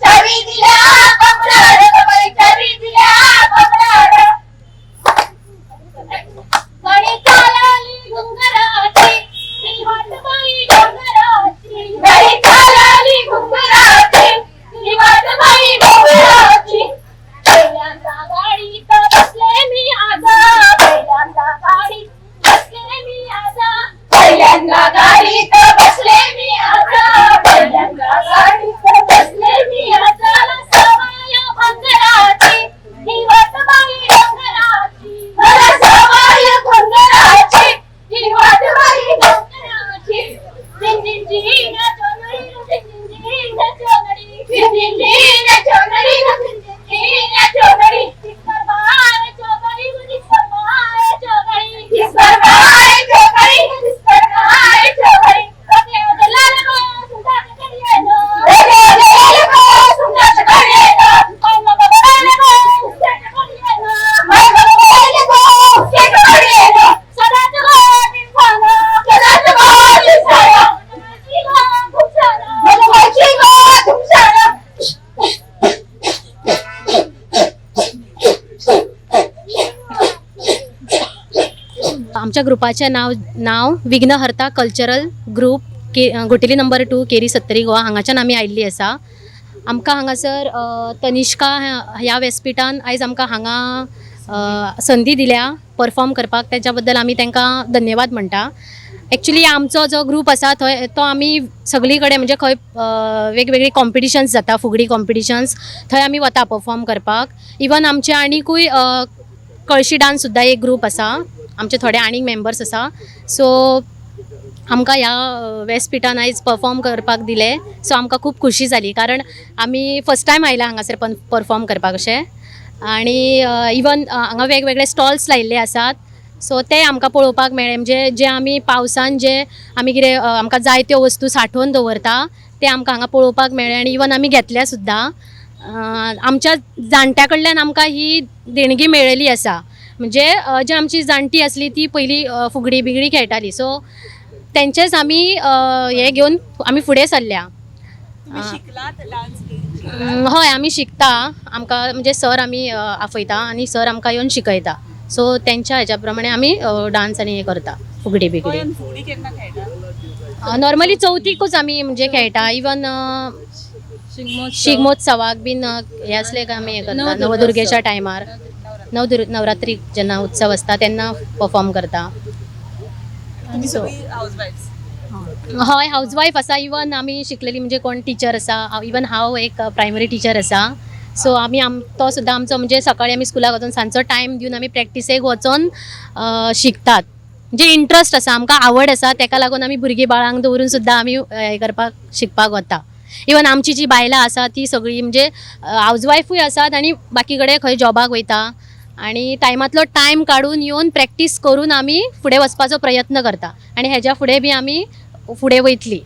चावी दिल्या बंधार बाई चावी दिल्या बंधार गणी चालली घुंगराची ती वाट बाई डोंगराची गणी चालली घुंगराची ती वाट बाई डोंगराची पहिल्यांदा गाडी आमच्या ग्रुपाचें नाव विघ्नहर्ता कल्चरल ग्रुप घोटेली नंबर 2 केरी सत्तरी गोवा हांगाच्यान आमी आयिल्ली आसा. आमकां हांगासर तनिष्का ह्या व्यासपीठान आयज आमकां हांगा संदी दिल्या परफॉर्म करपाक, त्याच्या बद्दल आमी तांकां धन्यवाद म्हणटा. एक्चुली आमचो जो ग्रूप आसा थंय तो आमी सगळी कडेन म्हणजे खंय वेगवेगळी कॉम्पिटिशन्स जाता, फुगडी कॉम्पिटिशन्स, थंय आमी वता परफॉर्म करपाक. इवन आमचे आनीकूय कळशी डान्स सुद्दां एक ग्रूप आसा, आमचे थोडे आनीक मेंबर्स आसा. सो आमकां ह्या व्यासपीठान आयज परफॉर्म करपाक दिले, सो आमकां खूब खुशी जाली, कारण आमी फर्स्ट टायम आयला हांगासर परफॉर्म करपाक अशें. आनी इवन हांगा वेगवेगळे स्टॉल्स लायिल्ले आसात, सो ते आमकां पळोवपाक मेळ्ळे. म्हणजे जे आमी पावसान जे आमी कितें आमकां जाय त्यो वस्तू सांठोवन दवरता ते आमकां हांगा पळोवपाक मेळ्ळे. आनी इवन आमी घेतल्या सुद्दां. आमच्या जाणट्या कडल्यान आमकां ही देणगी मेळिल्ली आसा. म्हणजे जे आमची जाणटी आसली ती पयलीं फुगडी बिगडी खेळटाली, सो तेंचेच आमी हे घेवन आमी फुडें सरल्या. हय, आमी शिकता. आमकां म्हणजे सर आमी आफयता आनी सर आमकां येवन शिकयता. सो तेंच्या हेच्या प्रमाणे आमी डान्स आनी हे करता फुगडी बिगडी. नॉर्मली चवथीकूच आमी म्हणजे खेळटा. इवन शिगमोत्सवाक बीन हे असले आमी हे करता. नवदुर्गेच्या टायमार नवरात्री जेन्ना उत्सव आसता तेन्ना परफॉर्म करता. हय, हाऊसवाईफ आसा. इवन आमी शिकलेली म्हणजे कोण टीचर आसा, इवन हांव एक प्रायमरी टीचर आसा. सो आमी तो सुद्दां आमचो म्हणजे सकाळी आमी स्कुलाक वचून सांजचो टायम दिवन आमी प्रॅक्टिसेक वचून शिकतात. म्हणजे इंट्रस्ट आसा, आमकां आवड आसा, तेका लागून आमी भुरगीं बाळांक दवरून सुद्दां आमी हे करपाक शिकपाक वता. इवन आमची जी बायलां आसा ती सगळी म्हणजे हाऊसवाईफूय आसात आनी बाकी कडेन खंय जॉबाक वयता. आनी टायमांतलो टायम काडून येवन प्रॅक्टीस करून आमी फुडें वचपाचो प्रयत्न करता. आनी हेज्या फुडें बी आमी फुडें वयतली.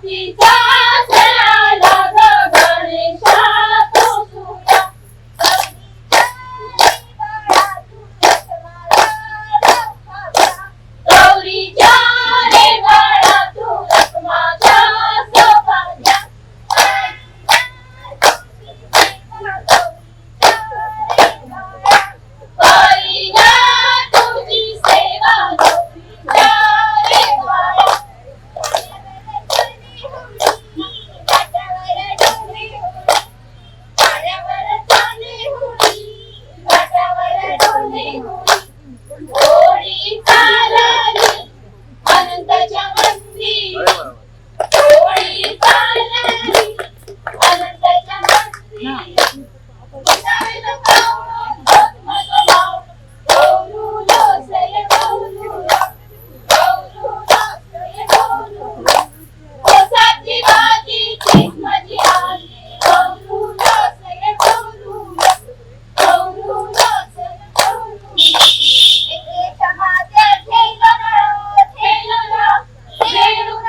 गणपतीचा सणाला ग गणेशा तो तुला गौरीच्या रेंगाळा तू रखमाच्या सोपाच्या करीना तुझी सेवा गौरीच्या रेंगाळा पाण्यावर चाले होळी घाटावर डोले होळी होळी चालली अनंताच्या मंदी होळी चालली अनंताच्या मंदी उसावेल पाऊण झगमग भाव गौरू लोसय गौरू गौरू लोसय गौरू ओसाची बाजीची माझी आली गौरू लोसय गौरू गौरू लोसय गौरू एकेच्या माथ्यावर ठेवलं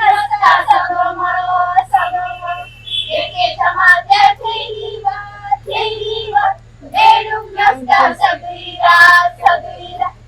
रस्ता सगळं मळं सगळं एकेच्या माथ्यावर ठेवली वर रेणूक रस्ता सगळी रात सगळी रात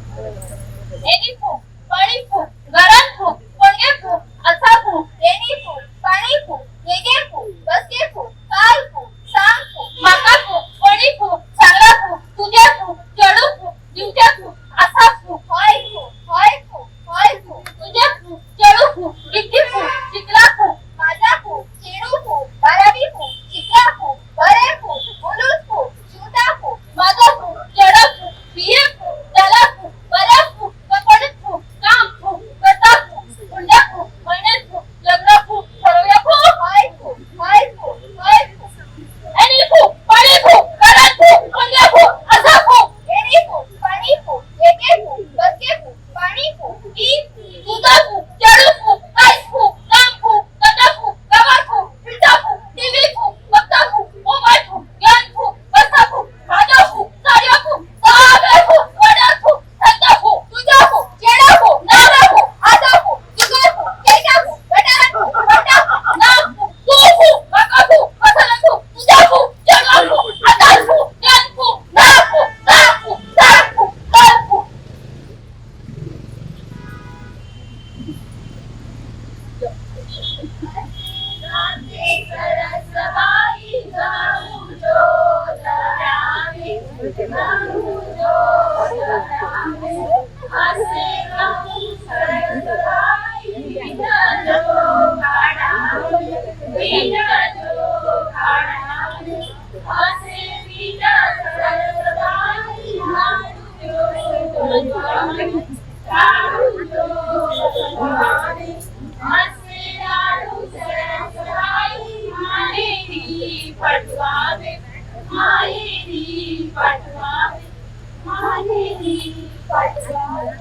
एनी फूक पाणी फूक घरात फूक कोणगे फूक असा फूक एनी फूक पाणी फूक येगे फूक बसके फूक काल फूक सांग फूक माका फूक कोणी फूक चांगला फूक तुझ्या फूक चढू फूक दिवच्या फूक असा फूक होय फूक होय फूक होय फूक तुझ्या फूक चढू फूक किती फूक चिकला फूक माझा फूक चेडू फूक बारावी फूक चिकला फूक बरे फूक बुलूस फूक शिवता फूक माझा फूक चढ फूक बिये फूक त्याला फूक बरा फूक कपडे फूक काम फूक करता फूक हुंड्या फूक महिन्यात फूक लग्न फूक ठरवूया फूक होय फूक होय फूक होय फूक एनी फूक पाणी फूक घरात फूक कोणग्या फूक असा फूक एनी फूक पाणी फूक एके फूक बसके फूक पाणी फूक ई तुझा फूक चढू फूक काय फूक काम फूक कथा फूक गावात फूक फिरता फूक टीव्ही फूक बघता फूक मोबाईल फूक ज्ञान फूक बसता फूक भाज्या फूक साड्या फूक सगळे फूक वड्या फूक धंदा फूक तुझा फूक चेडा फूक नवरा फूक आजा फूक तुझा फूक केका फूक गटारा फूक बटा फूक नाक फूक तू फूक माका फूक मसाला फूक तुझा फूक चढवा फूक आधार फूक ज्ञान फूक नाक फूक साप फूक साप फूक काल फूक सरसबाई जाऊ जो धरावे जाऊ जो धरावे असे गाऊ सरसबाई विना जो काढावे विना जो काढावे असे विना सरसबाई झाडू जो झाडू जो झाडे असे लाडू सरसबाई माहेरी पटवावे माहेरी पटवावे माहेरी पटवावे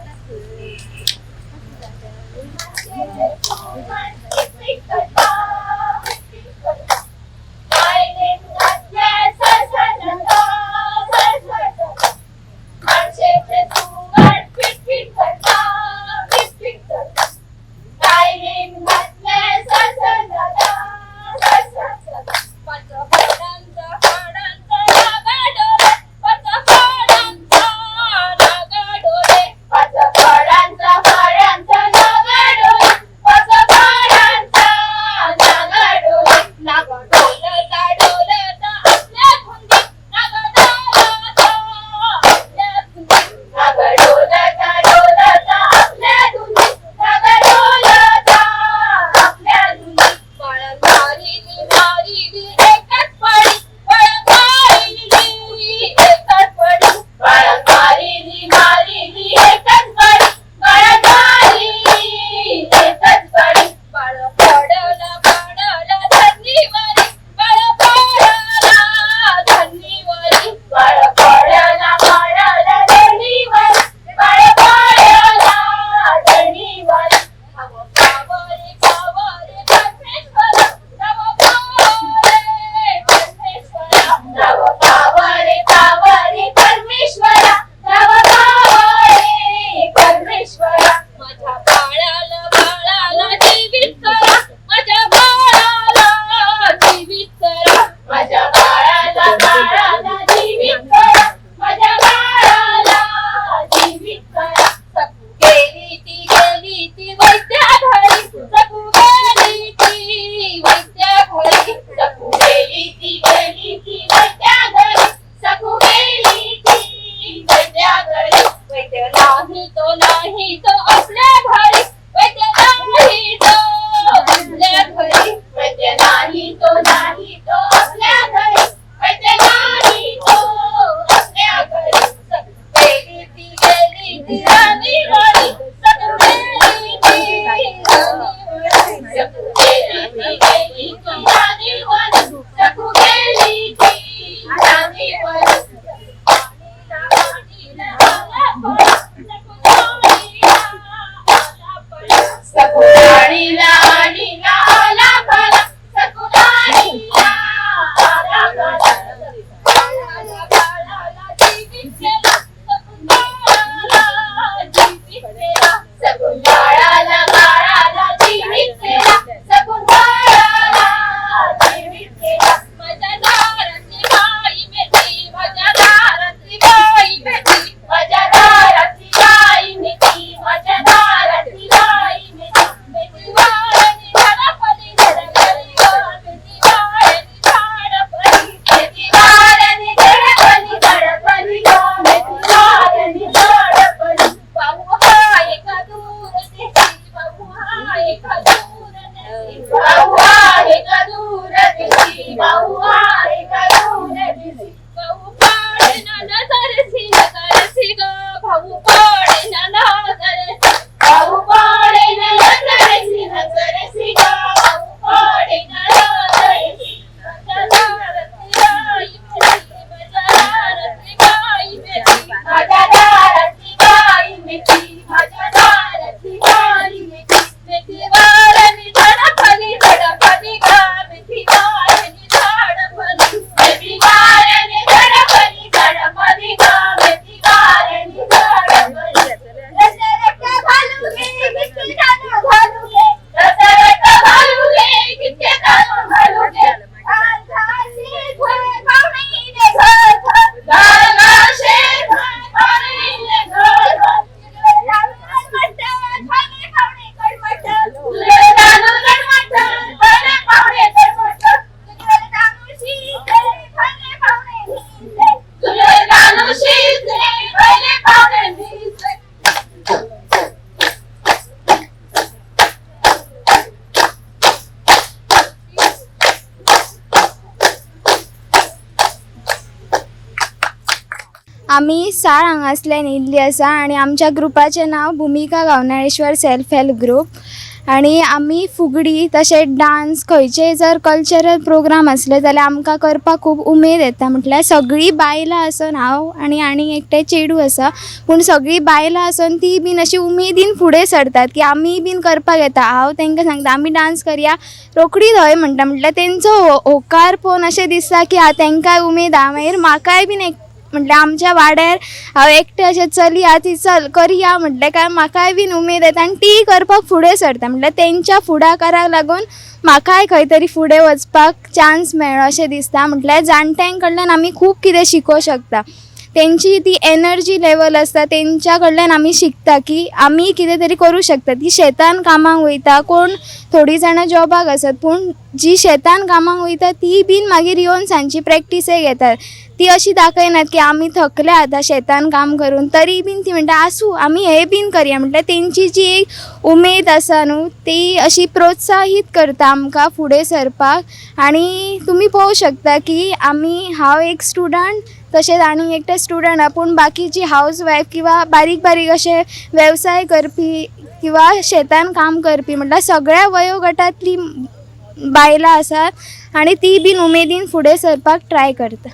आमी साळ हांगासल्यान येयल्ली आसा आनी आमच्या ग्रुपाचें नांव भुमिका गावनाळेश्वर सेल्फ हेल्प ग्रुप आनी आमी फुगडी तशेंच डान्स खंयचेय जर कल्चरल प्रोग्राम आसले जाल्यार आमकां करपाक खूब उमेद येता. म्हटल्यार सगळीं बायलां आसन हांव आनी एकटें चेडूं आसा पूण सगळीं बायलां आसन ती बीन अशी उमेदीन फुडें सरतात की आमी बीन करपाक येता. हांव तांकां सांगता आमी डान्स करया रोखडीच हय म्हणटा. म्हटल्यार तेंचो होकार पळोवन अशें दिसता की तांकांय उमेद आहा. मागीर म्हाकाय बीन एक म्हटल्यार आमच्या वाड्यार हांव एकटें अशें चली ती चल करया म्हटलें काय म्हाकाय बीन उमेद येता आनी ती करपाक फुडें सरता. म्हटल्यार तेंच्या फुडाकाराक लागून म्हाकाय खंय तरी फुडें वचपाक चान्स मेळ्ळो अशें दिसता. म्हटल्यार जाणट्यां कडल्यान आमी खूब कितें शिकोवंक शकता. तेंची ती एनर्जी लेवल आसता तेंच्या कडल्यान आमी शिकता की आमी कितें तरी करूं शकता. ती शेतान कामाक वयता कोण थोडीं जाणां जॉबाक आसत पूण जी शेतान कामाक वयता ती बीन मागीर येवन सांजची प्रॅक्टिसेक येतात. ती अशी दाखयनात की आमी थकल्या आतां शेतान काम करून तरी बीन ती म्हणटा आसूं आमी हे बीन करया. म्हटल्यार तेंची जी एक उमेद आसा न्हू ती अशी प्रोत्साहीत करता आमकां फुडें सरपाक. आनी तुमी पळोवंक शकता की हांव एक स्टुडंट तशेंच आनी एकटे स्टुडंट पूण बाकीची हावज वायफ किंवा बारीक बारीक अशे वेवसाय करपी किंवा शेतान काम करपी म्हटल्यार सगळ्या वयोगटांतली बायलां आसात आनी ती बीन उमेदीन फुडें सरपाक ट्राय करता.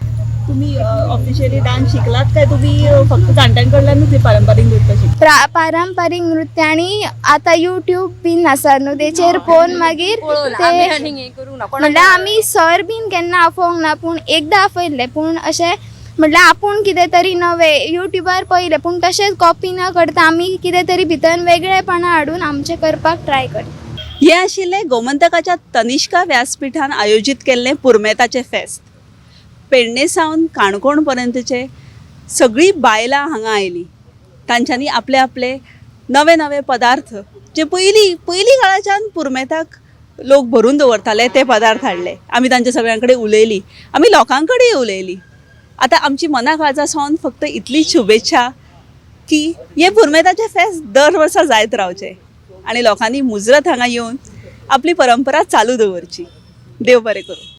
तुम्ही ऑफिशियली डान्स शिकलात काय तुम्ही फक्त जाणट्यांकडल्यानच हे पारंपरिक नृत्य शिकता? पारंपरिक नृत्य आणि आता यूट्यूब बीन आसा न्हू तेचेर पळोवन मागीर म्हटल्यार आमी सर बीन केन्ना आफोवंक ना पूण एकदां आफयल्लें पूण अशें म्हटल्यार आपूण कितें तरी नवें यूट्यूबार पयलें पूण तशेंच कॉपी न करता आमी कितें तरी भितर वेगळेपणां हाडून आमचें करपाक ट्राय करता. हे आशिल्ले गोमंतकाच्या तनिष्का व्यासपीठान आयोजीत केल्लें पुरमेताचें फेस्त. पेडणे सावन काणकोण पर्यंतचे सगळीं बायलां हांगा आयलीं. तांच्यांनी आपले आपले नवे नवे पदार्थ जे पयलीं काळाच्यान पुरमेताक लोक भरून दवरताले ते पदार्थ हाडले. आमी तांच्या सगळ्यां कडेन उलयलीं आमी लोकां कडेन उलयलीं. आतां आमची मना काळजा सावन फक्त इतलीच शुभेच्छा की हे पुरमेताचें फेस्त दर वर्सा जायत रावचें आनी लोकांनी मुजरत हांगा येवन आपली परंपरा चालू दवरची. देव बरें करूं.